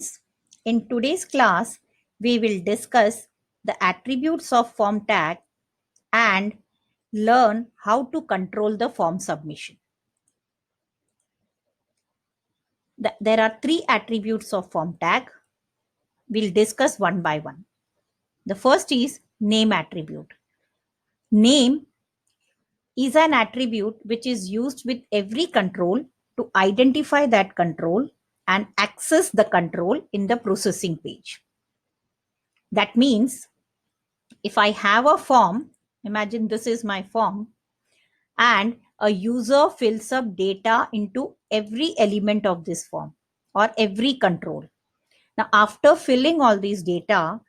students, in today's class, we will discuss the attributes of form tag and learn how to control the form submission. There are three attributes of form tag. We'll discuss one by one. The first is name attribute. Name is an attribute which is used with every control to identify that control and access the control in the processing page. That means if I have a form, imagine this is my form, and a user fills up data into every element of this form or every control. Now, after filling all these data,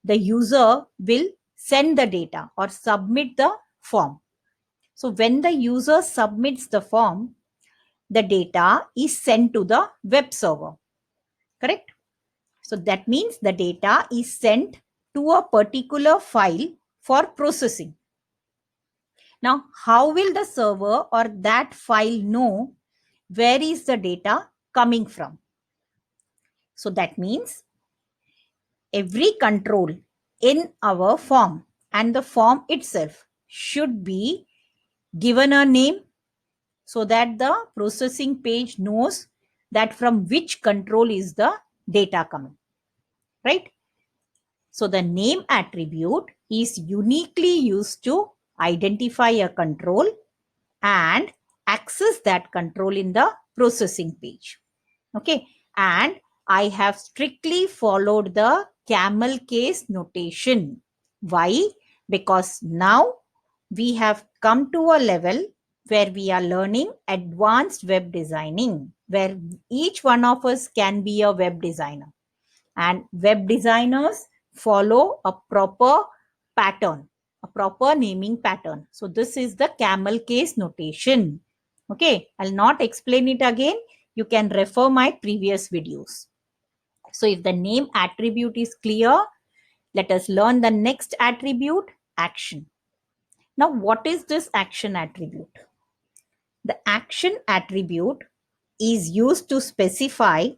the user will send the data or submit the form. So when the user submits the form, the data is sent to the web server, correct? So that means the data is sent to a particular file for processing. Now, how will the server or that file know where is the data coming from? So that means every control in our form and the form itself should be given a name so that the processing page knows that from which control is the data coming, right? So the name attribute is uniquely used to identify a control and access that control in the processing page. Okay, and I have strictly followed the camel case notation. Why? Because now we have come to a level where we are learning advanced web designing, where each one of us can be a web designer. And web designers follow a proper pattern, a proper naming pattern. So this is the camel case notation. Okay, I'll not explain it again. You can refer my previous videos. So if the name attribute is clear, let us learn the next attribute, action. Now, what is this action attribute? The action attribute is used to specify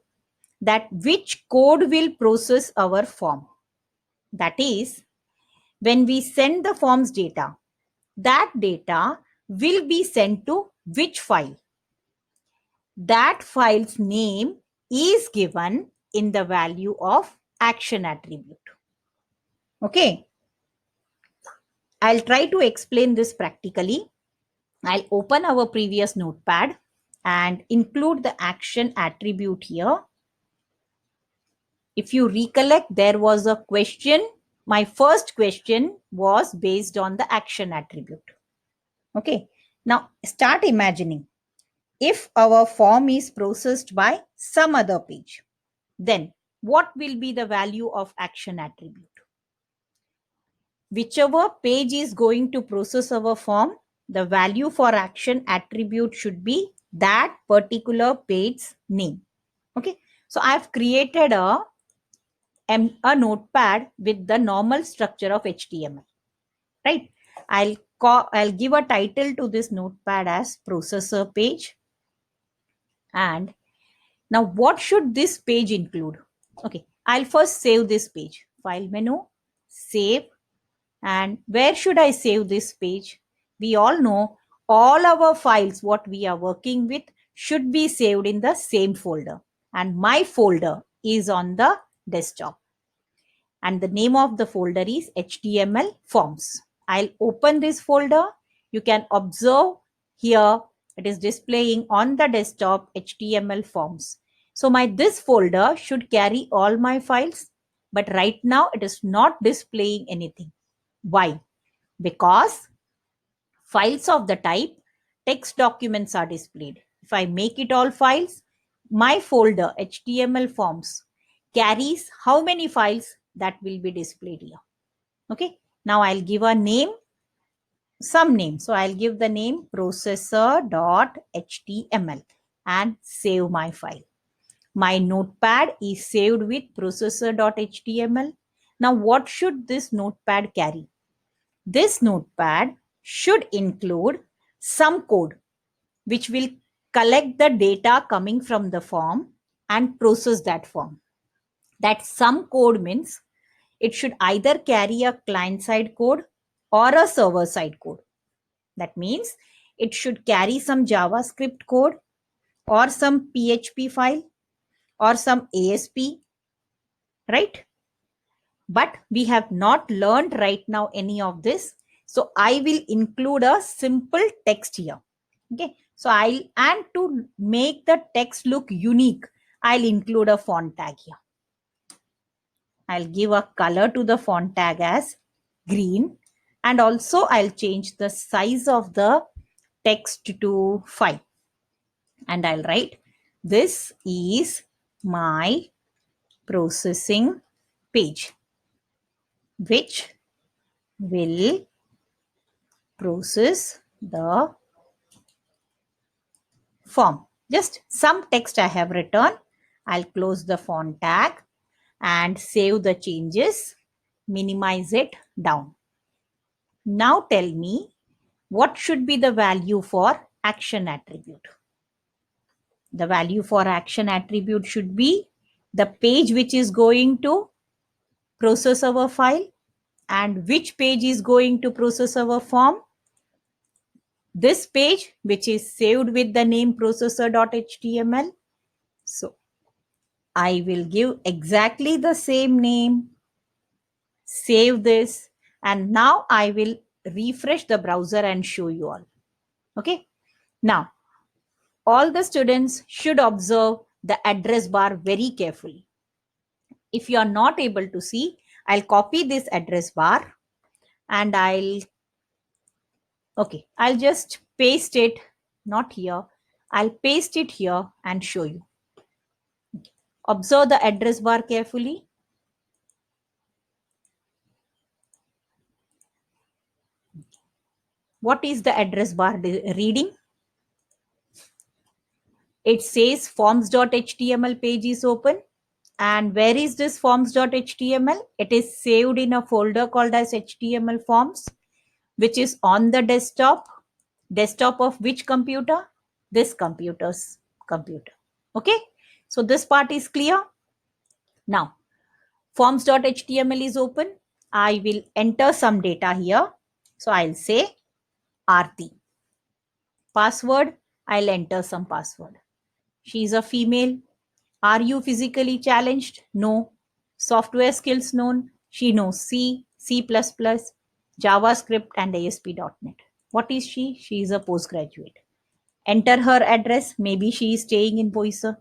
that which code will process our form. That is, when we send the form's data, that data will be sent to which file? That file's name is given in the value of action attribute. Okay. I'll try to explain this practically. I'll open our previous notepad and include the action attribute here. If you recollect, there was a question. My first question was based on the action attribute. Okay. Now start imagining. If our form is processed by some other page, then what will be the value of action attribute? Whichever page is going to process our form, the value for action attribute should be that particular page's name. Okay. So I've created a notepad with the normal structure of HTML, right? I'll give a title to this notepad as processor page. And now what should this page include? Okay, I'll first save this page. File menu, save. And where should I save this page? We all know all our files, what we are working with, should be saved in the same folder. And my folder is on the desktop. And the name of the folder is HTML forms. I'll open this folder. You can observe here it is displaying on the desktop HTML forms. So this folder should carry all my files, but right now it is not displaying anything. Why? Because files of the type text documents are displayed. If I make it all files, my folder HTML forms carries how many files that will be displayed here. Okay. Now I'll give a name, some name. So I'll give the name processor.html and save my file. My notepad is saved with processor.html. Now what should this notepad carry? This notepad should include some code which will collect the data coming from the form and process that form. That some code means it should either carry a client-side code or a server-side code. That means it should carry some JavaScript code or some PHP file or some ASP, right? But we have not learned right now any of this. So I will include a simple text here. Okay. So and to make the text look unique, I'll include a font tag here. I'll give a color to the font tag as green, and also I'll change the size of the text to 5. And I'll write, this is my processing page, which will process the form. Just some text I have written. I'll close the font tag and save the changes, minimize it down. Now tell me, what should be the value for action attribute? The value for action attribute should be the page which is going to process our file, and which page is going to process our form. This page which is saved with the name processor.html. So I will give exactly the same name, save this, and now I will refresh the browser and show you all. Okay. Now, all the students should observe the address bar very carefully. If you are not able to see, I'll copy this address bar and I'll just paste it, not here. I'll paste it here and show you. Observe the address bar carefully. What is the address bar reading? It says forms.html page is open. And where is this forms.html? It is saved in a folder called as HTML forms, which is on the desktop. Desktop of which computer? This computer's computer. Okay. So this part is clear. Now, forms.html is open. I will enter some data here. So I'll say Aarti. Password, I'll enter some password. She is a female. Are you physically challenged? No. Software skills known? She knows C, C++, JavaScript, and ASP.NET. What is she? She is a postgraduate. Enter her address. Maybe she is staying in Boise.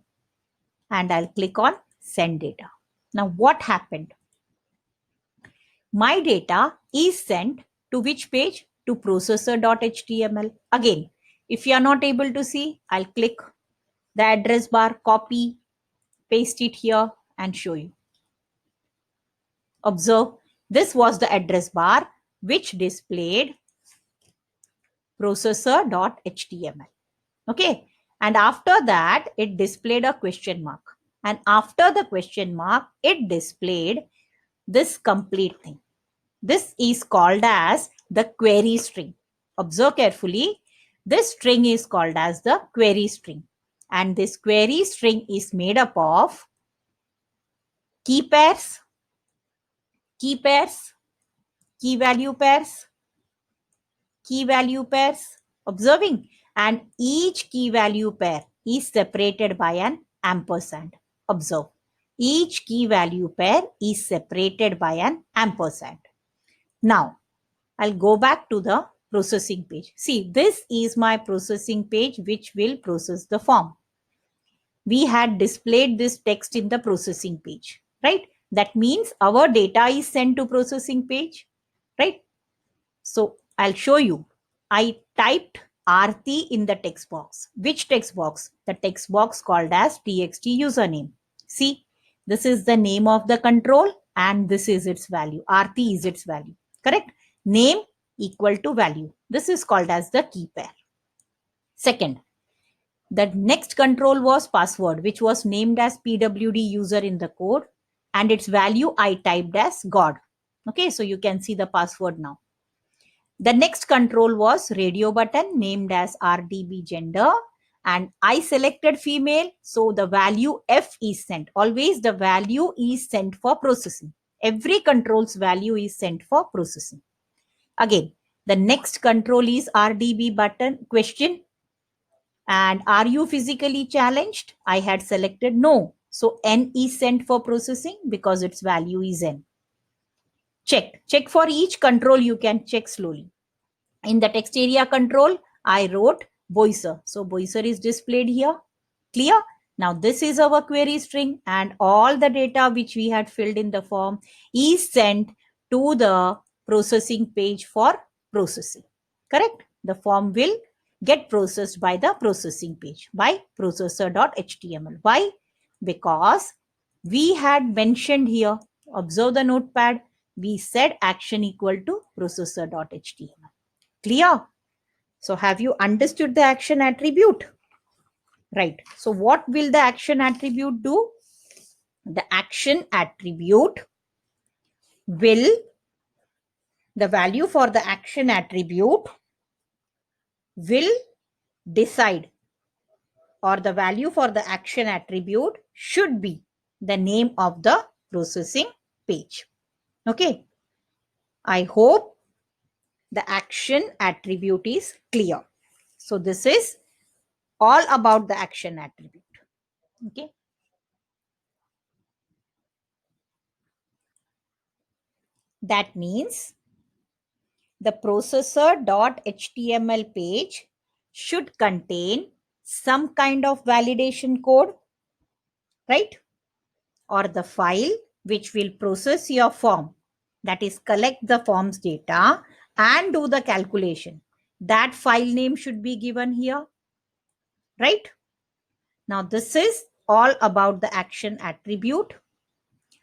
And I'll click on send data. Now what happened? My data is sent to which page? To processor.html. Again, if you are not able to see, I'll click the address bar, copy, paste it here and show you. Observe, this was the address bar which displayed processor.html. Okay. And after that, it displayed a question mark. And after the question mark, it displayed this complete thing. This is called as the query string. Observe carefully. This string is called as the query string. And this query string is made up of key pairs, key pairs, key value pairs, key value pairs. Observing, and each key value pair is separated by an ampersand. Observe, each key value pair is separated by an ampersand. Now, I'll go back to the processing page. See, this is my processing page which will process the form. We had displayed this text in the processing page, right? That means our data is sent to processing page, right? So I'll show you. I typed Aarti in the text box. Which text box? The text box called as txt username. See, this is the name of the control and this is its value. Aarti is its value, correct? Name equal to value. This is called as the key pair. Second, the next control was password, which was named as pwd user in the code, and its value I typed as God. Okay, so you can see the password now. The next control was radio button named as rdb gender, and I selected female, so the value F is sent. Always the value is sent for processing. Every control's value is sent for processing. Again, the next control is RDB button question. And are you physically challenged? I had selected no. So N is sent for processing because its value is N. Check for each control. You can check slowly. In the text area control, I wrote Boiser. So Boiser is displayed here. Clear? Now this is our query string, and all the data which we had filled in the form is sent to the processing page for processing. Correct? The form will get processed by the processing page by processor.html. Why? Because we had mentioned here, observe the notepad, we said action equal to processor.html. Clear? So have you understood the action attribute? Right. So what will the action attribute do? The action attribute will, the value for the action attribute will decide, or the value for the action attribute should be the name of the processing page. Okay. I hope the action attribute is clear. So this is all about the action attribute. Okay. That means the processor.html page should contain some kind of validation code, right? Or the file which will process your form, that is collect the form's data and do the calculation. That file name should be given here, right? Now this is all about the action attribute.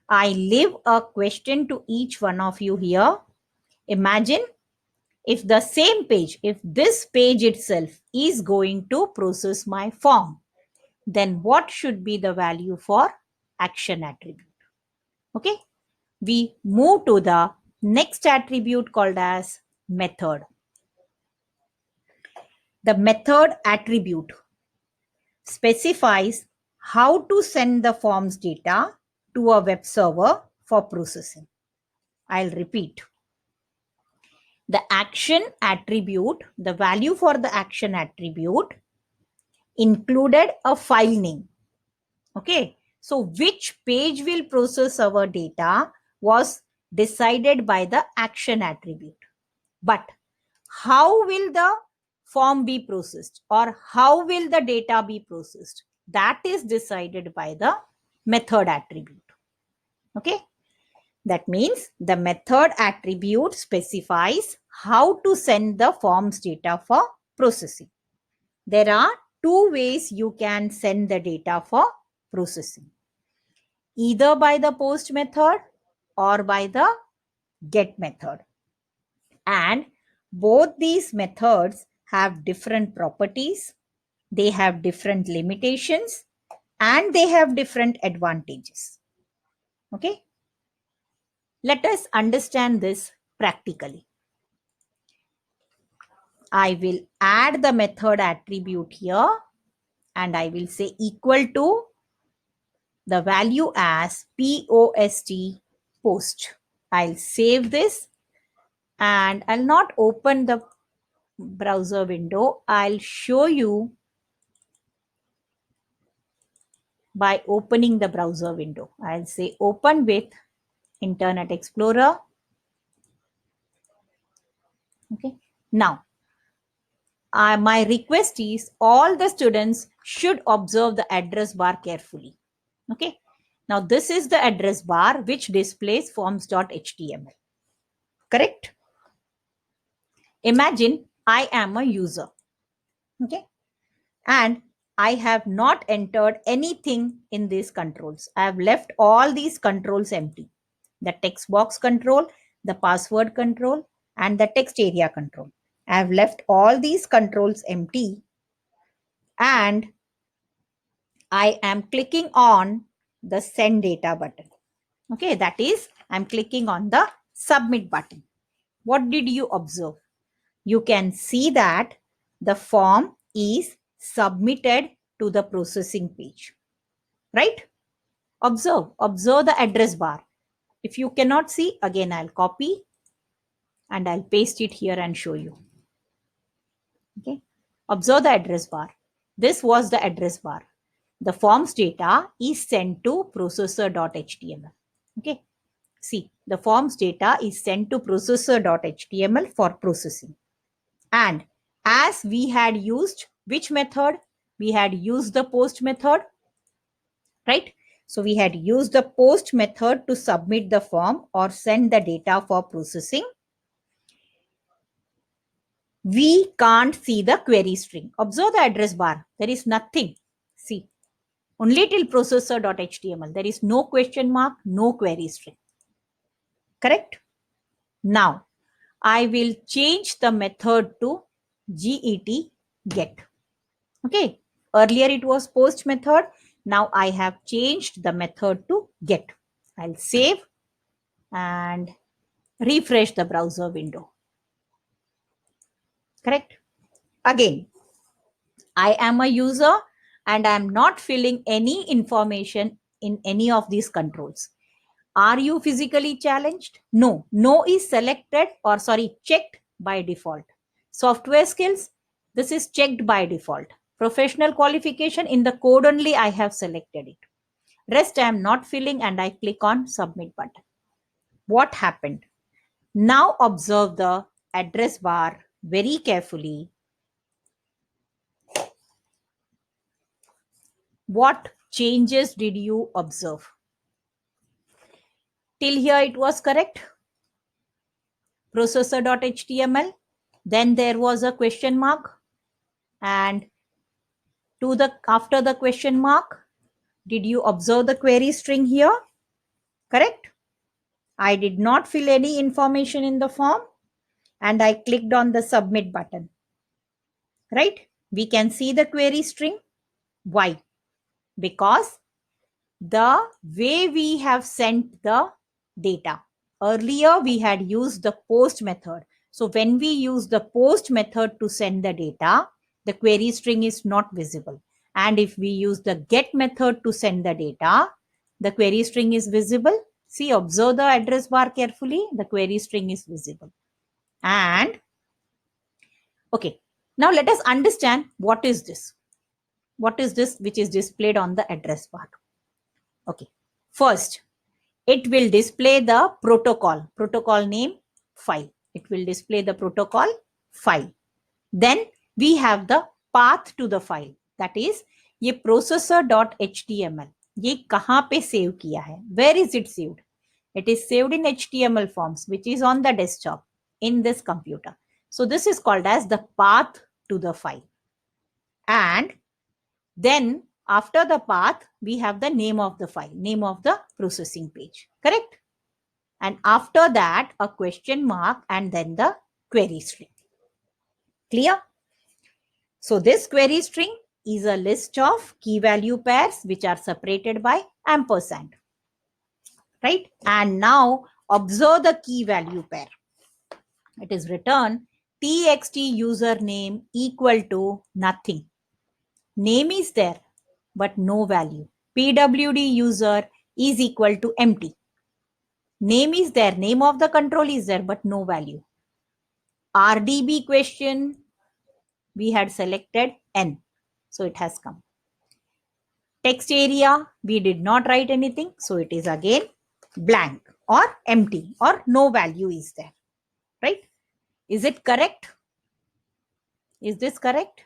I leave a question to each one of you here. Imagine if the same page, if this page itself is going to process my form, then what should be the value for action attribute? Okay, we move to the next attribute called as method. The method attribute specifies how to send the form's data to a web server for processing. I'll repeat. The action attribute, the value for the action attribute included a file name. Okay, so which page will process our data was decided by the action attribute. But how will the form be processed, or how will the data be processed? That is decided by the method attribute. Okay, that means the method attribute specifies how to send the form's data for processing. There are two ways you can send the data for processing. Either by the post method or by the get method. And both these methods have different properties, they have different limitations, and they have different advantages. Okay? Let us understand this practically. I will add the method attribute here and I will say equal to the value as post. I'll save this and I'll not open the browser window. I'll show you by opening the browser window. I'll say open with Internet Explorer. Okay. Now, my request is all the students should observe the address bar carefully. Okay. Now, this is the address bar which displays forms.html. Correct? Imagine I am a user. Okay. And I have not entered anything in these controls. I have left all these controls empty. The text box control, the password control, and the text area control. I have left all these controls empty and I am clicking on the send data button. Okay, that is, I'm clicking on the submit button. What did you observe? You can see that the form is submitted to the processing page, right? Observe the address bar. If you cannot see, again, I'll copy and I'll paste it here and show you. Okay. Observe the address bar. This was the address bar. The forms data is sent to processor.html. Okay. See, the forms data is sent to processor.html for processing. And as we had used which method? We had used the post method, right? So we had used the post method to submit the form or send the data for processing. We can't see the query string. Observe the address bar. There is nothing. See, only till processor.html. There is no question mark, no query string. Correct? Now, I will change the method to get. Okay. Earlier it was post method. Now I have changed the method to get. I'll save and refresh the browser window. Correct? Again, I am a user and I am not filling any information in any of these controls. Are you physically challenged? No. No is selected or checked by default. Software skills, this is checked by default. Professional qualification, in the code only I have selected it. Rest I am not filling and I click on submit button. What happened? Now observe the address bar very carefully. What changes did you observe? Till here it was correct. Processor.html. Then there was a question mark. And after the question mark, did you observe the query string here? Correct? I did not fill any information in the form and I clicked on the submit button. Right? We can see the query string. Why? Because the way we have sent the data. Earlier, we had used the post method. So when we use the post method to send the data, the query string is not visible. And if we use the get method to send the data, the query string is visible. See, observe the address bar carefully. The query string is visible. And okay, now let us understand what is this. What is this which is displayed on the address bar? Okay, first, it will display the protocol name file. It will display the protocol file. Then we have the path to the file. That is, ये processor.html. ये कहाँ पे save किया है? Where is it saved? It is saved in HTML forms, which is on the desktop in this computer. So this is called as the path to the file. And then after the path, we have the name of the file, name of the processing page. Correct? And after that, a question mark and then the query string. Clear? So this query string is a list of key value pairs which are separated by ampersand. Right? And now observe the key value pair. It is written txt username equal to nothing. Name is there, but no value. PWD user is equal to empty. Name is there, name of the control is there, but no value. RDB question, we had selected N, so it has come. Text area, we did not write anything, so it is again blank or empty or no value is there, right? Is it correct? Is this correct?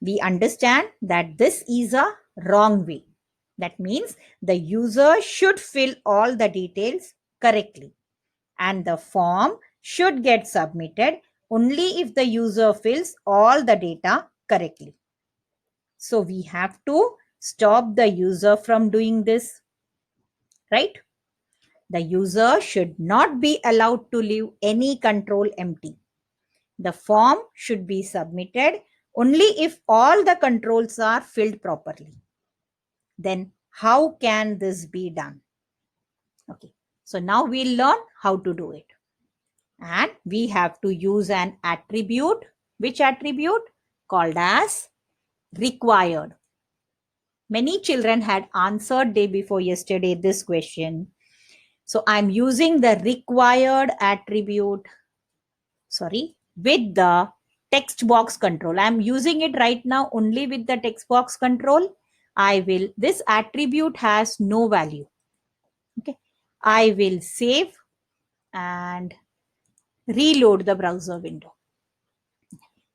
We understand that this is a wrong way. That means the user should fill all the details correctly and the form should get submitted only if the user fills all the data correctly. So we have to stop the user from doing this, right? The user should not be allowed to leave any control empty. The form should be submitted only if all the controls are filled properly. Then how can this be done? Okay, so now we'll learn how to do it. And we have to use an attribute. Which attribute? called as required. Many children had answered day before yesterday this question. So I'm using the required attribute, with the text box control. I'm using it right now only with the text box control. This attribute has no value. Okay. I will save and reload the browser window.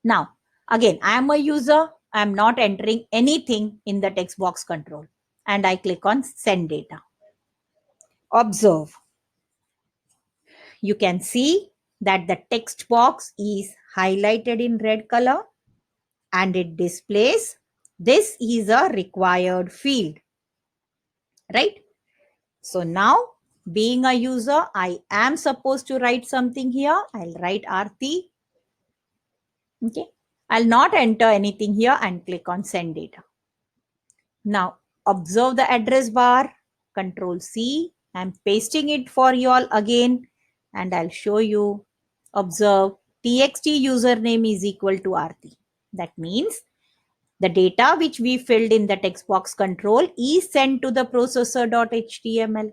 Now, again, I am a user. I'm not entering anything in the text box control. And I click on send data. Observe. You can see that the text box is highlighted in red color and it displays this is a required field, right? So now, being a user, I am supposed to write something here. I'll write Aarti. Okay. I'll not enter anything here and click on send data. Now, observe the address bar, Control C. I'm pasting it for you all again and I'll show you. Observe txt username is equal to Aarti. That means the data which we filled in the text box control is sent to the processor.html.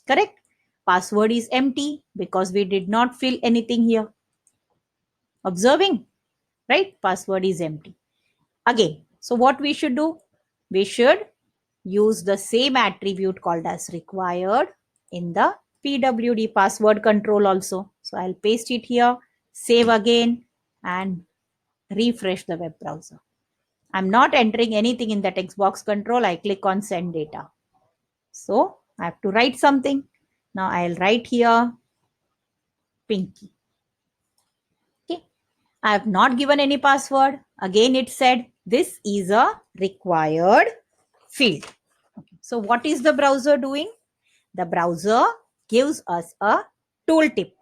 Correct? Password is empty because we did not fill anything here. Observing, right? Password is empty. Again, so what we should do? We should use the same attribute called as required in the PWD password control also. So I'll paste it here, save again and refresh the web browser. I'm not entering anything in the text box control. I click on send data. So I have to write something. Now I'll write here Pinky. Okay. I have not given any password. Again, it said this is a required field. Okay. So what is the browser doing? The browser gives us a tooltip.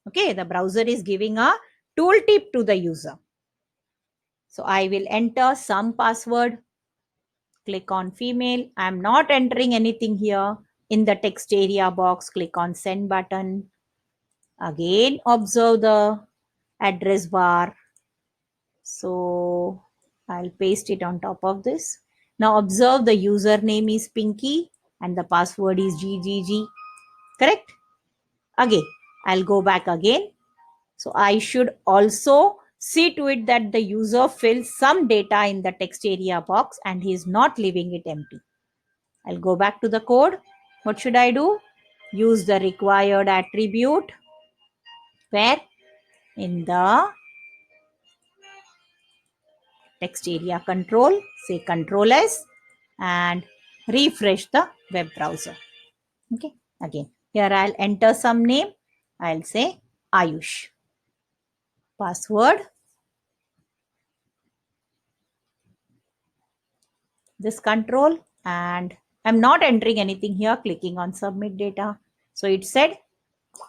Okay. The browser is giving a tooltip to the user. So I will enter some password. Click on female. I'm not entering anything here. In the text area box, click on send button. Again, observe the address bar. So I'll paste it on top of this. Now observe the username is Pinky and the password is GGG. Correct? Again, I'll go back again. So I should also see to it that the user fills some data in the text area box and he is not leaving it empty. I'll go back to the code. What should I do? Use the required attribute where in the text area control, say Control S and refresh the web browser. Okay, again, here I'll enter some name. I'll say Ayush. Password, this control, and I'm not entering anything here, clicking on submit data. So it said,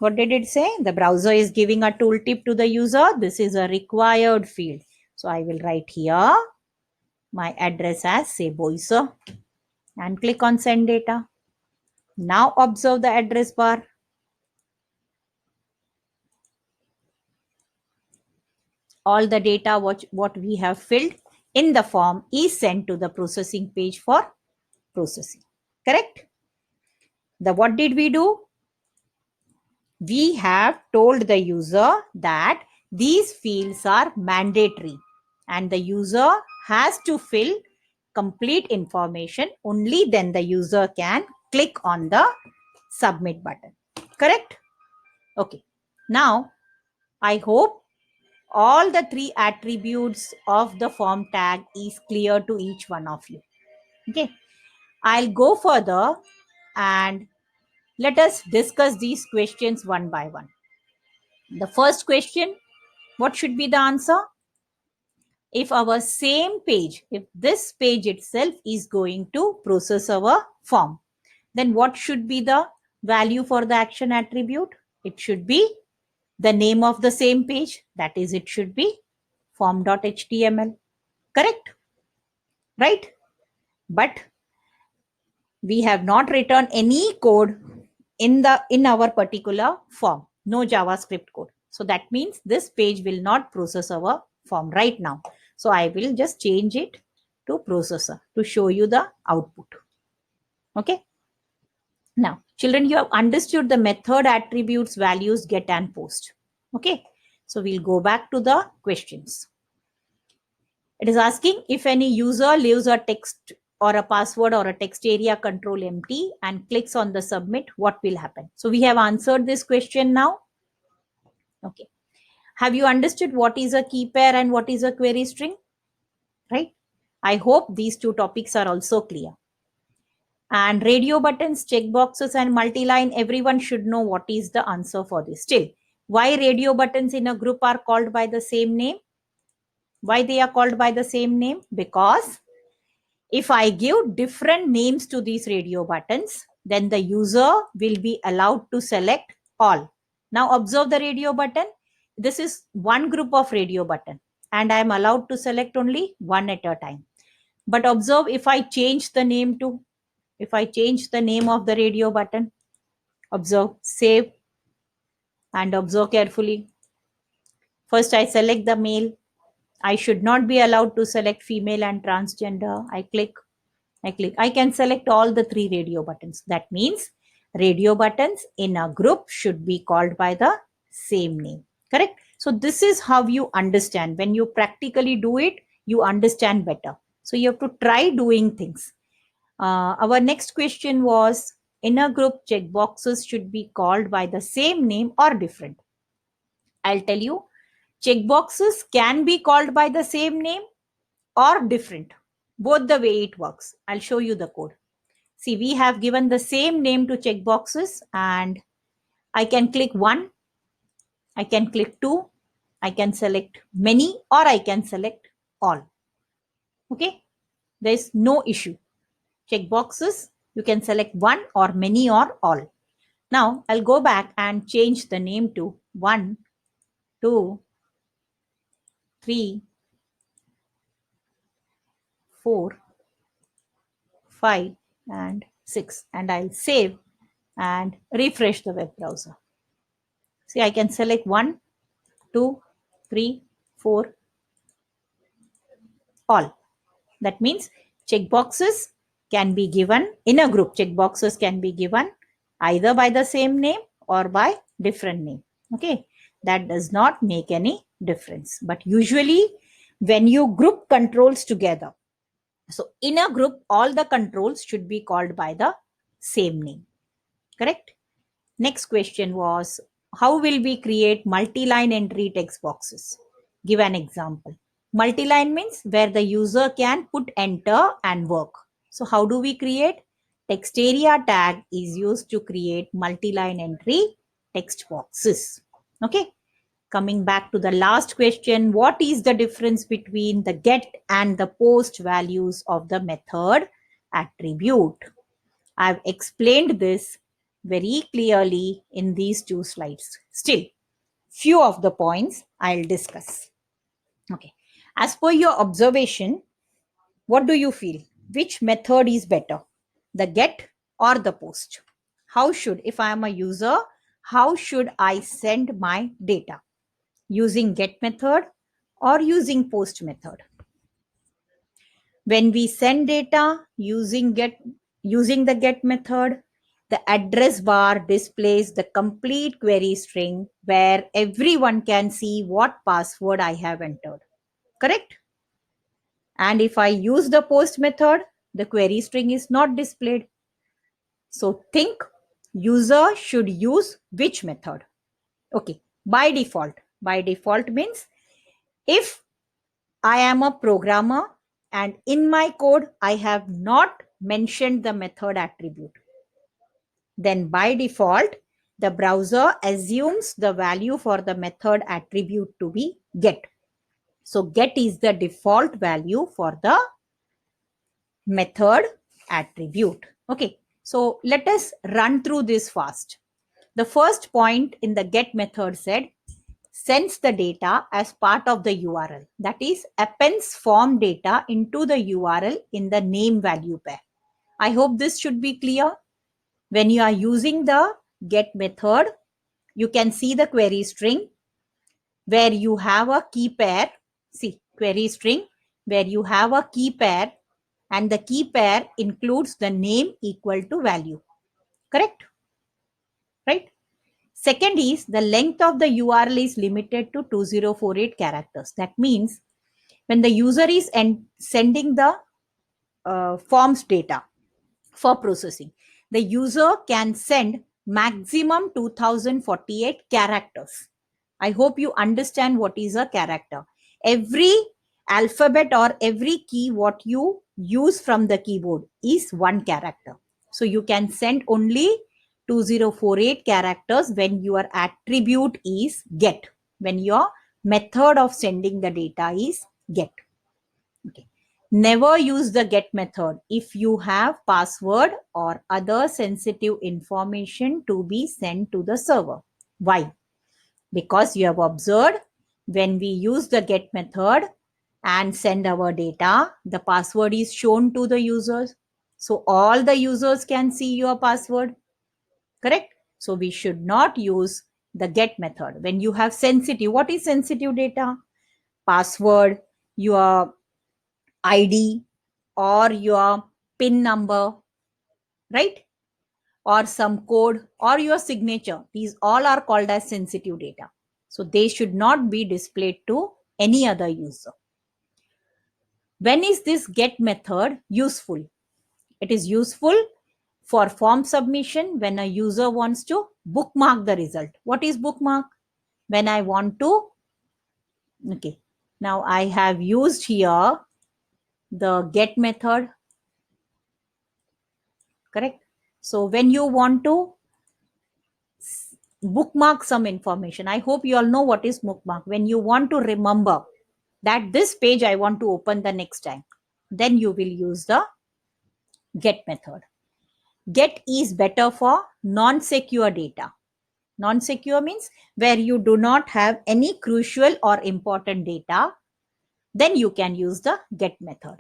what did it say? The browser is giving a tooltip to the user. This is a required field. So I will write here my address as say Boise and click on send data. Now observe the address bar. All the data what we have filled in the form is sent to the processing page for processing. Correct? What did we do? We have told the user that these fields are mandatory and the user has to fill complete information. Only then the user can click on the submit button. Correct? Okay. Now, I hope all the three attributes of the form tag is clear to each one of you. Okay. I'll go further and let us discuss these questions one by one. The first question, what should be the answer? If our same page, if this page itself is going to process our form, then what should be the value for the action attribute? It should be the name of the same page. That is, it should be form.html. Correct? Right? But we have not written any code in our particular form. No JavaScript code. So that means this page will not process our form right now. So I will just change it to processor to show you the output. Okay. Now, children, you have understood the method, attributes, values, get and post. Okay. So we'll go back to the questions. It is asking if any user leaves a text or a password or a text area control empty and clicks on the submit, what will happen? So we have answered this question now. Okay. Have you understood what is a key pair and what is a query string? Right? I hope these two topics are also clear. And radio buttons, checkboxes, and multi-line, everyone should know what is the answer for this. Still, why radio buttons in a group are called by the same name? Why they are called by the same name? Because if I give different names to these radio buttons, then the user will be allowed to select all. Now observe the radio button. This is one group of radio button and I am allowed to select only one at a time. But observe if I change the name to, if I change the name of the radio button, observe, save and observe carefully. First I select the male. I should not be allowed to select female and transgender. I click. I can select all the three radio buttons. That means radio buttons in a group should be called by the same name. Correct? So this is how you understand. When you practically do it, you understand better. So you have to try doing things. Our next question was, in a group, checkboxes should be called by the same name or different. I'll tell you, checkboxes can be called by the same name or different. Both the way it works. I'll show you the code. See, we have given the same name to checkboxes and I can click one, I can click two, I can select many or I can select all. Okay, there is no issue. Checkboxes, you can select one or many or all. Now I'll go back and change the name to 1, 2, 3, 4, 5 and 6 and I'll save and refresh the web browser. See, I can select 1, 2, 3, 4, all. That means checkboxes can be given in a group. Checkboxes can be given either by the same name or by different name. Okay, that does not make any difference. But usually when you group controls together, so in a group, all the controls should be called by the same name. Correct? Next question was, how will we create multi-line entry text boxes? Give an example. Multi-line means where the user can put enter and work. So how do we create? Text area tag is used to create multi-line entry text boxes. Okay. Coming back to the last question, what is the difference between the get and the post values of the method attribute? I've explained this very clearly in these two slides. Still, few of the points I'll discuss. Okay. As per your observation, what do you feel? Which method is better? The get or the post? How should, if I am a user, how should I send my data? Using get method or using post method? When we send data using the get method, the address bar displays the complete query string where everyone can see what password I have entered. Correct? And if I use the post method, the query string is not displayed. So think user should use which method? Okay, by default. By default means if I am a programmer and in my code, I have not mentioned the method attribute, then by default, the browser assumes the value for the method attribute to be get. So get is the default value for the method attribute. Okay, so let us run through this fast. The first point in the get method said, sends the data as part of the URL. That is, appends form data into the URL in the name value pair. I hope this should be clear. When you are using the get method, you can see the query string where you have a key pair. See, query string where you have a key pair and the key pair includes the name equal to value. Correct? Right? Second is the length of the URL is limited to 2048 characters. That means when the user is sending the forms data for processing, the user can send maximum 2048 characters. I hope you understand what is a character. Every alphabet or every key what you use from the keyboard is one character. So you can send only 2048 characters when your attribute is get, when your method of sending the data is get. Okay. Never use the get method if you have password or other sensitive information to be sent to the server. Why? Because you have observed when we use the get method and send our data, the password is shown to the users. So all the users can see your password. Correct? So we should not use the get method. When you have sensitive, what is sensitive data? Password, your ID, or your PIN number, right? Or some code or your signature. These all are called as sensitive data. So they should not be displayed to any other user. When is this get method useful? It is useful for form submission when a user wants to bookmark the result. What is bookmark? When I want to, okay, now I have used here the get method, correct? So when you want to bookmark some information, I hope you all know what is bookmark. When you want to remember that this page I want to open the next time, then you will use the get method. Get is better for non-secure data. Non-secure means where you do not have any crucial or important data, then you can use the get method.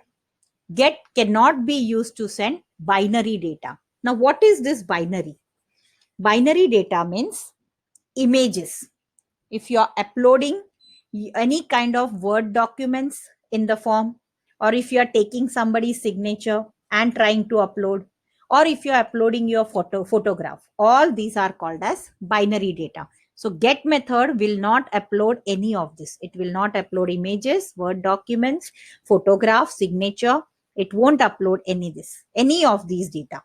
Get cannot be used to send binary data. Now, what is this binary? Binary data means images. If you are uploading any kind of Word documents in the form, or if you are taking somebody's signature and trying to upload, or if you are uploading your photograph, all these are called as binary data. So get method will not upload any of this. It will not upload images, Word documents, photograph, signature. It won't upload any of these data.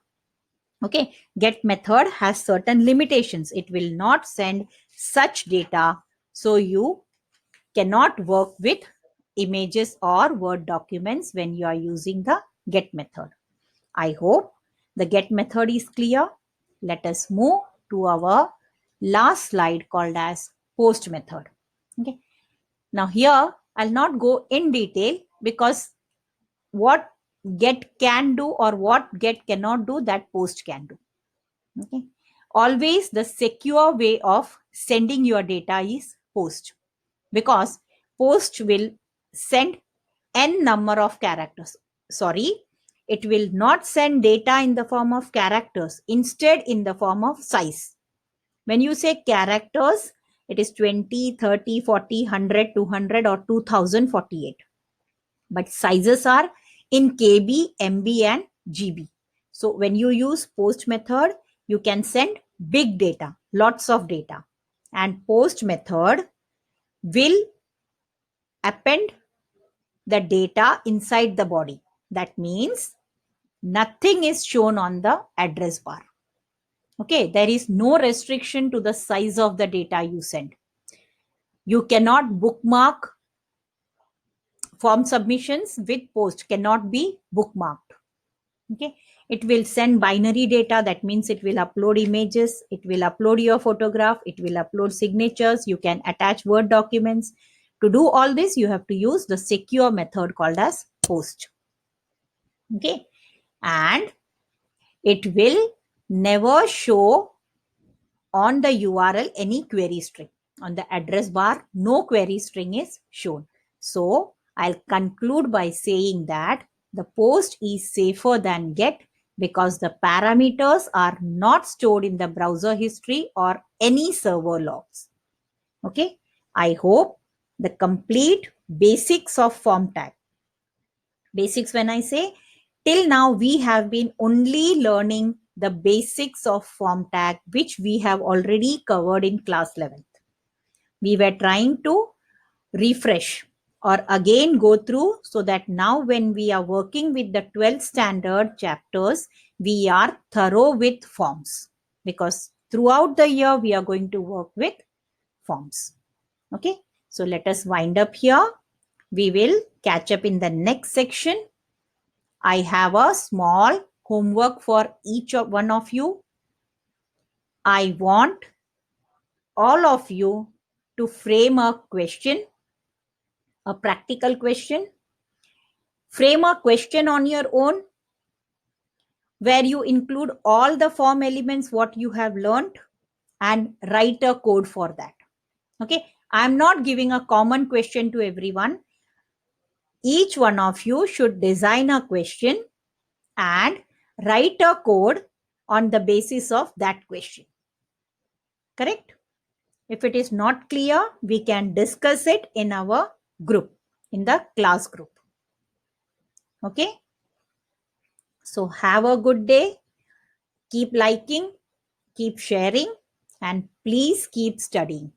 Okay, get method has certain limitations. It will not send such data. So you cannot work with images or Word documents when you are using the get method. I hope the get method is clear. Let us move to our last slide called as post method. Okay. Now here I'll not go in detail because what get can do or what get cannot do, that post can do. Okay. Always the secure way of sending your data is post, because post will send n number of characters. Sorry, it will not send data in the form of characters, instead in the form of size. When you say characters, it is 20, 30, 40, 100, 200 or 2048. But sizes are in KB, MB and GB. So when you use post method, you can send big data, lots of data. And post method will append the data inside the body. That means nothing is shown on the address bar. Okay, there is no restriction to the size of the data you send. You cannot bookmark form submissions with post, cannot be bookmarked. Okay, it will send binary data. That means it will upload images, it will upload your photograph, it will upload signatures, you can attach Word documents. To do all this, you have to use the secure method called as post. Okay, and it will never show on the URL any query string. On the address bar, no query string is shown. So I'll conclude by saying that the post is safer than get because the parameters are not stored in the browser history or any server logs. Okay, I hope the complete basics of form tag. Basics, when I say, till now we have been only learning the basics of form tag, which we have already covered in class 11th. We were trying to refresh or again go through, so that now when we are working with the 12th standard chapters, we are thorough with forms, because throughout the year we are going to work with forms. Okay, so let us wind up here. We will catch up in the next section. I have a small homework for each of one of you. I want all of you to frame a question, a practical question. Frame a question on your own where you include all the form elements what you have learned, and write a code for that. Okay, I'm not giving a common question to everyone. Each one of you should design a question and write a code on the basis of that question. Correct? If it is not clear, we can discuss it in our group, in the class group. Okay? So have a good day. Keep liking, keep sharing, and please keep studying.